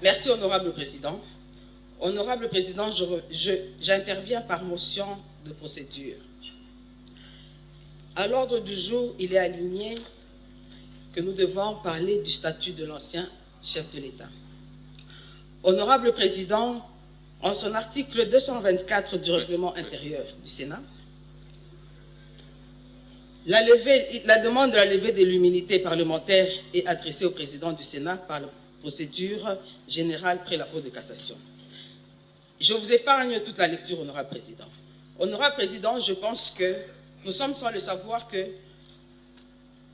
Merci, Honorable Président. Honorable Président, j'interviens par motion de procédure. À l'ordre du jour, il est aligné que nous devons parler du statut de l'ancien chef de l'État. Honorable Président, en son article 224 du règlement intérieur du Sénat, la demande de la levée de l'immunité parlementaire est adressée au Président du Sénat par la procédure générale près la Cour de cassation. Je vous épargne toute la lecture, Honorable Président. Honorable Président, je pense que nous sommes sans le savoir que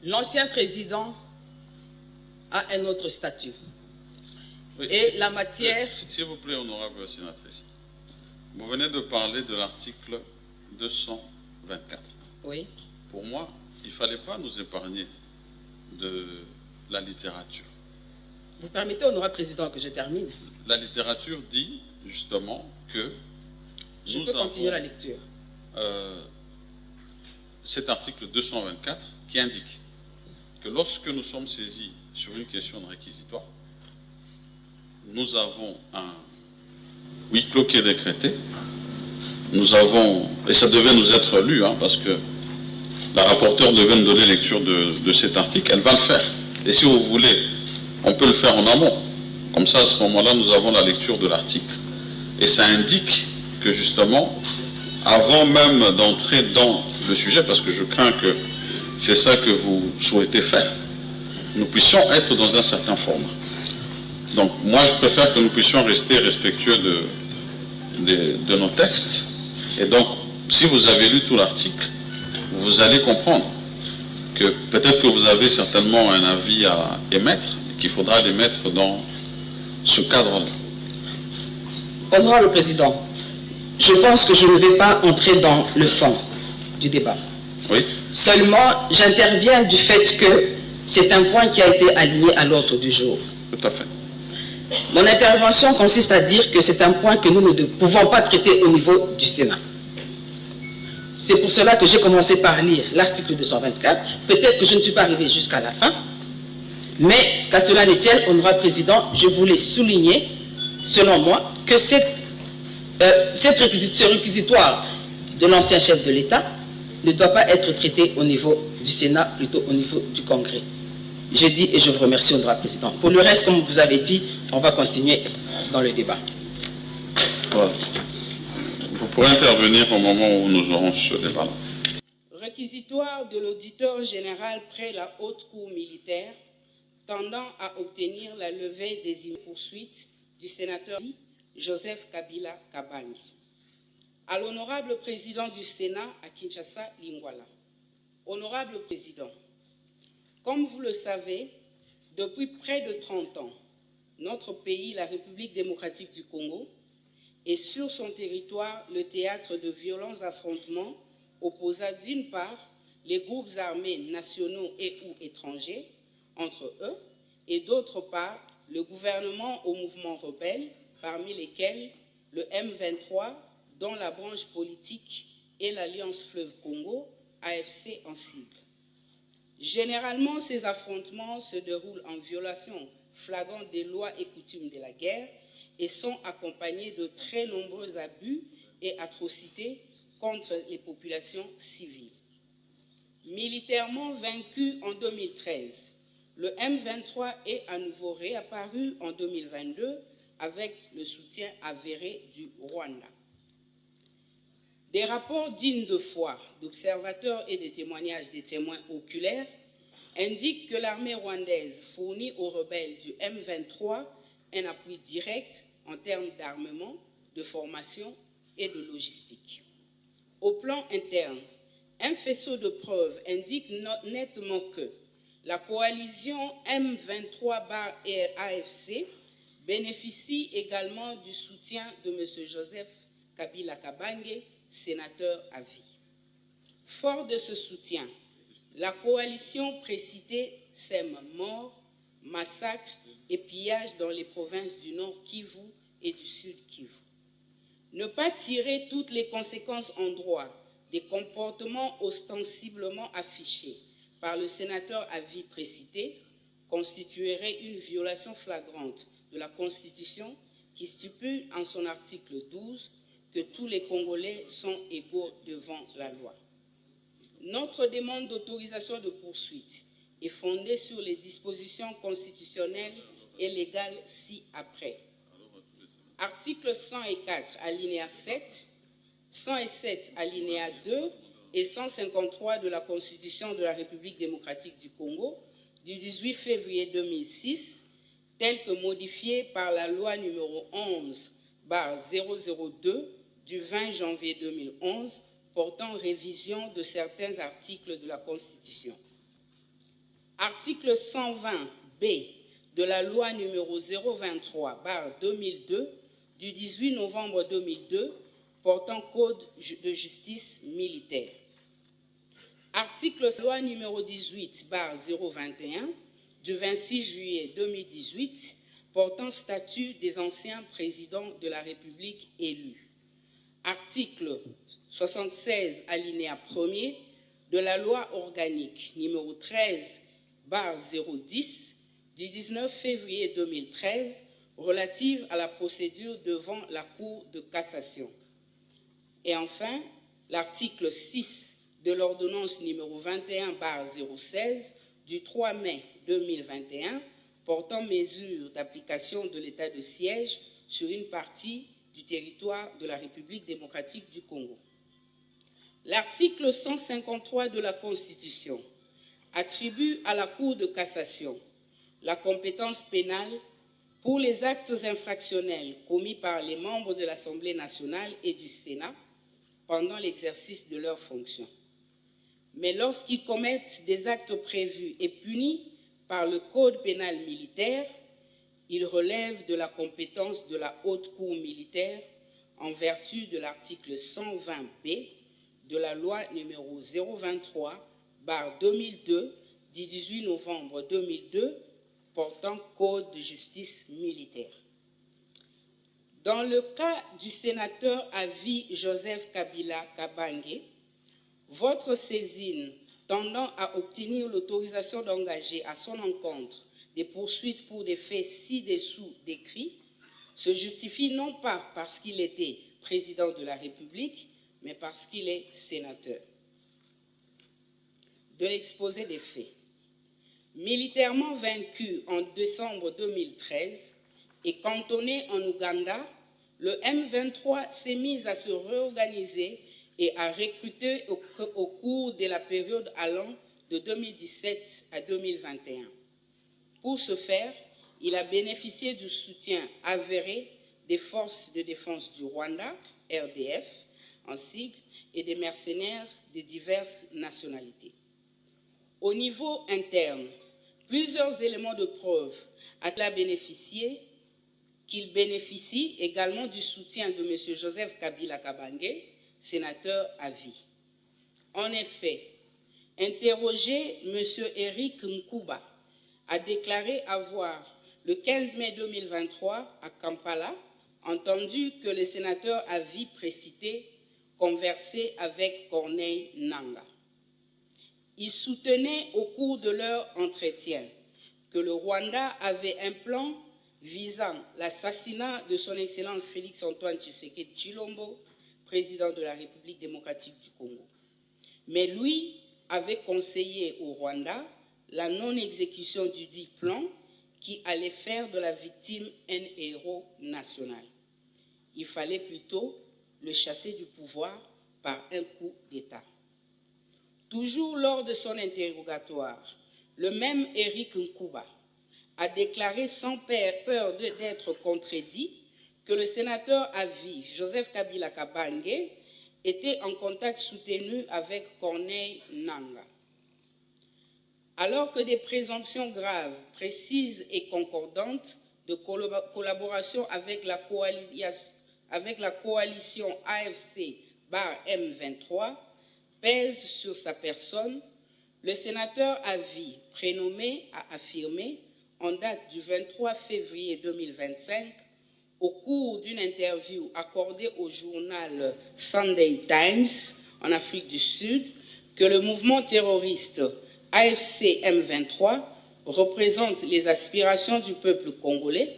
l'ancien président a un autre statut. Oui, et la matière... S'il vous plaît, Honorable Sénatrice, vous venez de parler de l'article 224. Oui. Pour moi, il ne fallait pas nous épargner de la littérature. Vous permettez, Honorable Président, que je termine? La littérature dit justement que je peux continuer la lecture. Cet article 224 qui indique que lorsque nous sommes saisis sur une question de réquisitoire, nous avons un huis clos qui est décrété. Nous avons, et ça devait nous être lu, hein, parce que la rapporteure devait nous donner lecture de cet article, elle va le faire. Et si vous voulez, on peut le faire en amont. Comme ça, à ce moment-là, nous avons la lecture de l'article. Et ça indique que justement, avant même d'entrer dans le sujet, parce que je crains que c'est ça que vous souhaitez faire, nous puissions être dans un certain format. Donc moi, je préfère que nous puissions rester respectueux de nos textes. Et donc, si vous avez lu tout l'article, vous allez comprendre que peut-être que vous avez certainement un avis à émettre, qu'il faudra l'émettre dans ce cadre-là. Honorable Président, je pense que je ne vais pas entrer dans le fond du débat. Oui. Seulement, j'interviens du fait que c'est un point qui a été aligné à l'ordre du jour. Tout à fait. Mon intervention consiste à dire que c'est un point que nous ne pouvons pas traiter au niveau du Sénat. C'est pour cela que j'ai commencé par lire l'article 224. Peut-être que je ne suis pas arrivé jusqu'à la fin. Mais qu'à cela ne tienne, Honorable Président, je voulais souligner, selon moi, que ce réquisitoire de l'ancien chef de l'État ne doit pas être traité au niveau du Sénat, plutôt au niveau du Congrès. Je dis et je vous remercie, Honorable Président. Pour le reste, comme vous avez dit, on va continuer dans le débat. Voilà. Vous pourrez intervenir au moment où nous aurons ce débat. Réquisitoire de l'auditeur général près la haute cour militaire tendant à obtenir la levée des poursuites du sénateur Joseph Kabila Kabange. À l'honorable président du Sénat à Kinshasa, Lingwala. Honorable président, comme vous le savez, depuis près de 30 ans, notre pays, la République démocratique du Congo, est sur son territoire le théâtre de violents affrontements opposant d'une part les groupes armés nationaux et ou étrangers entre eux et d'autre part le gouvernement au mouvement rebelle, parmi lesquels le M23 dont la branche politique est l'Alliance Fleuve Congo, AFC en sigle. Généralement, ces affrontements se déroulent en violation flagrante des lois et coutumes de la guerre et sont accompagnés de très nombreux abus et atrocités contre les populations civiles. Militairement vaincu en 2013, le M23 est à nouveau réapparu en 2022 avec le soutien avéré du Rwanda. Des rapports dignes de foi d'observateurs et des témoignages des témoins oculaires indiquent que l'armée rwandaise fournit aux rebelles du M23 un appui direct en termes d'armement, de formation et de logistique. Au plan interne, un faisceau de preuves indique nettement que la coalition M23-AFC bénéficie également du soutien de M. Joseph Kabila Kabange, sénateur à vie. Fort de ce soutien, la coalition précitée sème morts, massacres et pillages dans les provinces du Nord Kivu et du Sud Kivu. Ne pas tirer toutes les conséquences en droit des comportements ostensiblement affichés par le sénateur à vie précité constituerait une violation flagrante de la Constitution qui stipule en son article 12 que tous les Congolais sont égaux devant la loi. Notre demande d'autorisation de poursuite est fondée sur les dispositions constitutionnelles et légales ci-après. Article 104, alinéa 7, 107, alinéa 2 et 153 de la Constitution de la République démocratique du Congo du 18 février 2006, telle que modifiée par la loi numéro 11/002 du 20 janvier 2011 portant révision de certains articles de la Constitution. Article 120B de la loi numéro 023/2002 du 18 novembre 2002 portant Code de justice militaire. Article loi numéro 18/021 du 26 juillet 2018 portant statut des anciens présidents de la République élus. Article 76 alinéa 1er de la loi organique numéro 13/010 du 19 février 2013 relative à la procédure devant la Cour de cassation. Et enfin, l'article 6 de l'ordonnance numéro 21/016 du 3 mai 2021 portant mesures d'application de l'état de siège sur une partie du territoire de la République démocratique du Congo. L'article 153 de la Constitution attribue à la Cour de cassation la compétence pénale pour les actes infractionnels commis par les membres de l'Assemblée nationale et du Sénat pendant l'exercice de leurs fonctions. Mais lorsqu'ils commettent des actes prévus et punis par le Code pénal militaire, ils relèvent de la compétence de la Haute Cour militaire en vertu de l'article 120B de la loi numéro 023/2002 du 18 novembre 2002 portant Code de justice militaire. Dans le cas du sénateur à vie Joseph Kabila Kabange, votre saisine tendant à obtenir l'autorisation d'engager à son encontre des poursuites pour des faits ci-dessous décrits se justifie non pas parce qu'il était président de la République, mais parce qu'il est sénateur. De l'exposé des faits. Militairement vaincu en décembre 2013 et cantonné en Ouganda, le M23 s'est mis à se réorganiser et à recruter au cours de la période allant de 2017 à 2021. Pour ce faire, il a bénéficié du soutien avéré des forces de défense du Rwanda, RDF, en sigle, et des mercenaires de diverses nationalités. Au niveau interne, plusieurs éléments de preuve ont bénéficié qu'il bénéficie également du soutien de M. Joseph Kabila Kabange, sénateur à vie. En effet, interrogé, M. Eric Nkuba a déclaré avoir, le 15 mai 2023, à Kampala, entendu que le sénateur à vie précité conversait avec Corneille Nangaa. Il soutenait au cours de leur entretien que le Rwanda avait un plan visant l'assassinat de son Excellence Félix-Antoine Tshisekedi Tshilombo, président de la République démocratique du Congo. Mais lui avait conseillé au Rwanda la non-exécution du dit plan qui allait faire de la victime un héros national. Il fallait plutôt le chasser du pouvoir par un coup d'État. Toujours lors de son interrogatoire, le même Eric Nkuba a déclaré sans peur d'être contredit que le sénateur à vie, Joseph Kabila Kabange, était en contact soutenu avec Corneille Nangaa. Alors que des présomptions graves, précises et concordantes de collaboration avec la coalition AFC/M23 pèsent sur sa personne, le sénateur à vie prénommé a affirmé, en date du 23 février 2025, au cours d'une interview accordée au journal Sunday Times en Afrique du Sud, que le mouvement terroriste AFC M23 représente les aspirations du peuple congolais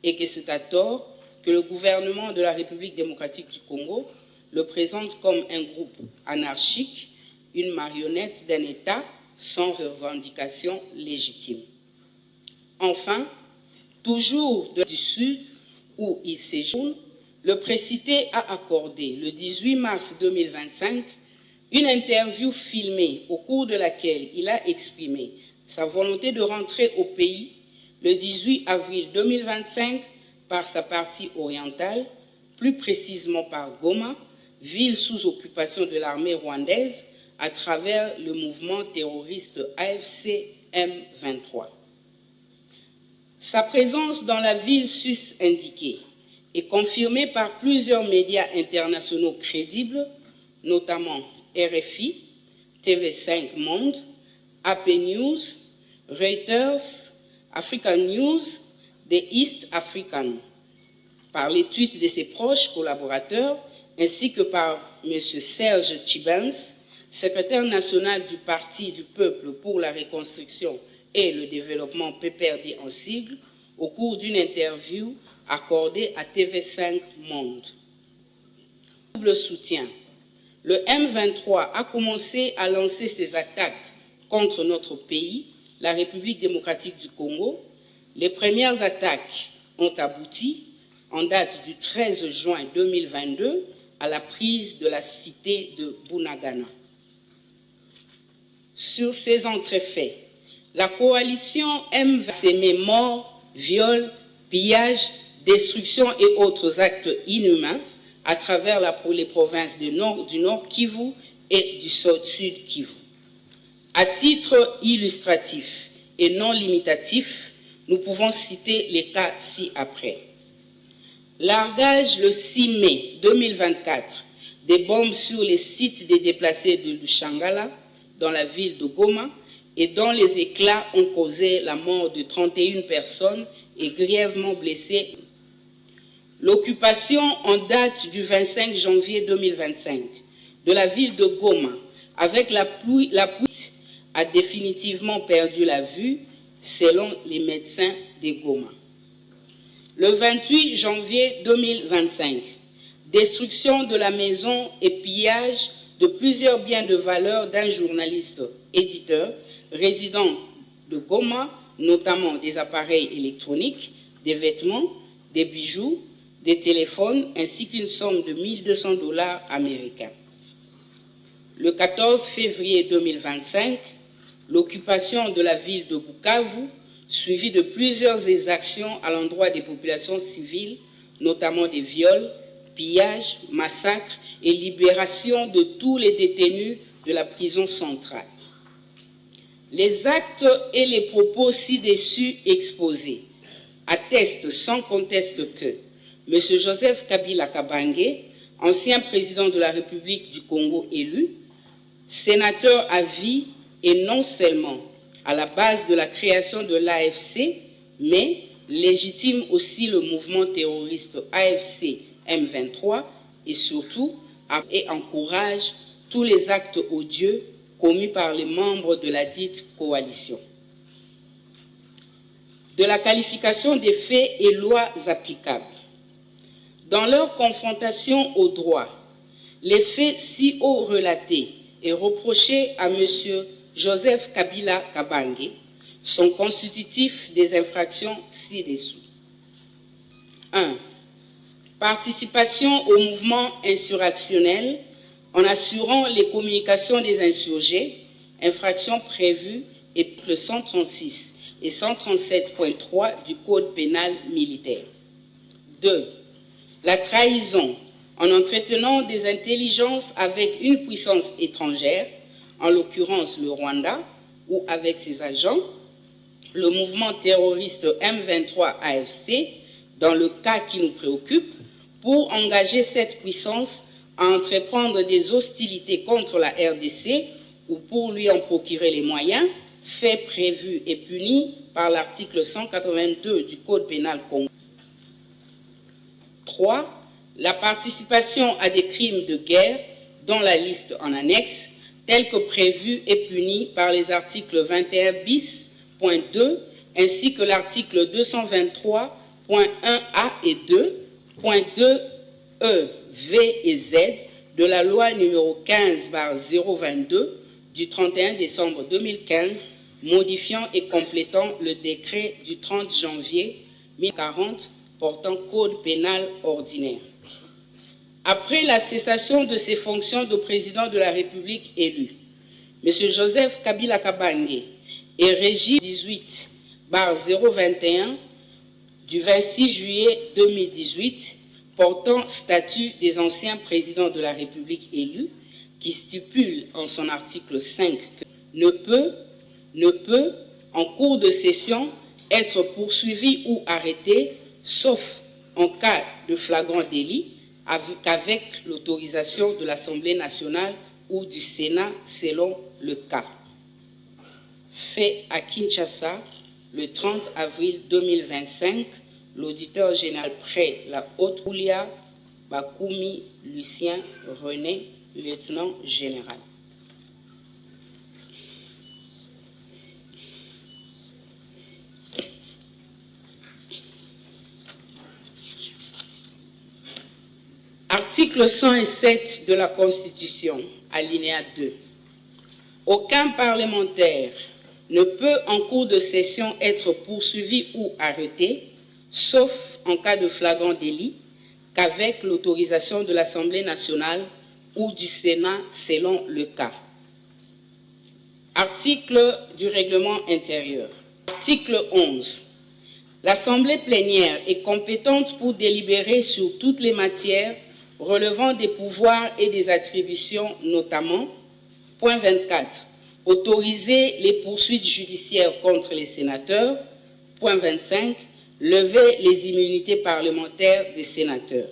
et que c'est à tort que le gouvernement de la République démocratique du Congo le présente comme un groupe anarchique, une marionnette d'un État sans revendication légitime. Enfin, toujours du Sud où il séjourne, le précité a accordé le 18 mars 2025 une interview filmée au cours de laquelle il a exprimé sa volonté de rentrer au pays le 18 avril 2025 par sa partie orientale, plus précisément par Goma, ville sous occupation de l'armée rwandaise à travers le mouvement terroriste AFC M23. Sa présence dans la ville sus-indiquée est confirmée par plusieurs médias internationaux crédibles, notamment RFI, TV5 Monde, AP News, Reuters, African News, The East African, par les tweets de ses proches collaborateurs, ainsi que par M. Serge Tchibens, secrétaire national du Parti du Peuple pour la Reconstruction et le Développement PPRD en sigle, au cours d'une interview accordée à TV5 Monde. Double soutien. Le M23 a commencé à lancer ses attaques contre notre pays, la République démocratique du Congo. Les premières attaques ont abouti, en date du 13 juin 2022, à la prise de la cité de Bunagana. Sur ces entrefaits, la coalition M23 s'émet morts, viols, pillages, destruction et autres actes inhumains à travers les provinces du Nord Kivu et du Sud Kivu. À titre illustratif et non limitatif, nous pouvons citer les cas ci-après. Largage le 6 mai 2024 des bombes sur les sites des déplacés de Lushangala, dans la ville de Goma, et dont les éclats ont causé la mort de 31 personnes et grièvement blessé. L'occupation en date du 25 janvier 2025 de la ville de Goma avec la pluie a définitivement perdu la vue selon les médecins de Goma. Le 28 janvier 2025, destruction de la maison et pillage de plusieurs biens de valeur d'un journaliste éditeur résident de Goma, notamment des appareils électroniques, des vêtements, des bijoux, des téléphones, ainsi qu'une somme de 1 200 $ américains. Le 14 février 2025, l'occupation de la ville de Bukavu, suivie de plusieurs exactions à l'endroit des populations civiles, notamment des viols, pillages, massacres et libération de tous les détenus de la prison centrale. Les actes et les propos ci-dessus exposés attestent sans conteste que M. Joseph Kabila Kabange, ancien président de la République du Congo élu, sénateur à vie et non seulement à la base de la création de l'AFC, mais légitime aussi le mouvement terroriste AFC M23 et surtout et encourage tous les actes odieux commis par les membres de la dite coalition. De la qualification des faits et lois applicables. Dans leur confrontation au droit, les faits si haut relatés et reprochés à M. Joseph Kabila Kabange sont constitutifs des infractions ci-dessous. 1. Participation au mouvement insurrectionnel en assurant les communications des insurgés, infractions prévues articles 136 et 137.3 du Code pénal militaire. 2. La trahison en entretenant des intelligences avec une puissance étrangère, en l'occurrence le Rwanda, ou avec ses agents, le mouvement terroriste M23 AFC, dans le cas qui nous préoccupe, pour engager cette puissance à entreprendre des hostilités contre la RDC ou pour lui en procurer les moyens, faits prévus et punis par l'article 182 du Code pénal congolais. 3. La participation à des crimes de guerre, dont la liste en annexe, tels que prévus et punis par les articles 21 bis, 2, ainsi que l'article 223.1a et 2, point 2 E, V et Z de la loi numéro 15/022 du 31 décembre 2015, modifiant et complétant le décret du 30 janvier 1040 portant code pénal ordinaire. Après la cessation de ses fonctions de président de la République élu, M. Joseph Kabila Kabange est régi 18/021 du 26 juillet 2018 portant statut des anciens présidents de la République élus, qui stipule en son article 5 que ne peut, en cours de session, être poursuivi ou arrêté, sauf en cas de flagrant délit, qu'avec l'autorisation de l'Assemblée nationale ou du Sénat selon le cas. Fait à Kinshasa le 30 avril 2025, l'auditeur général près la Haute-Koulia, Bakoumi Lucien René, lieutenant général. Article 107 de la Constitution, alinéa 2. Aucun parlementaire ne peut en cours de session être poursuivi ou arrêté, sauf en cas de flagrant délit, qu'avec l'autorisation de l'Assemblée nationale ou du Sénat selon le cas. Article du règlement intérieur. Article 11. L'Assemblée plénière est compétente pour délibérer sur toutes les matières relevant des pouvoirs et des attributions, notamment, point 24, autoriser les poursuites judiciaires contre les sénateurs, point 25, lever les immunités parlementaires des sénateurs.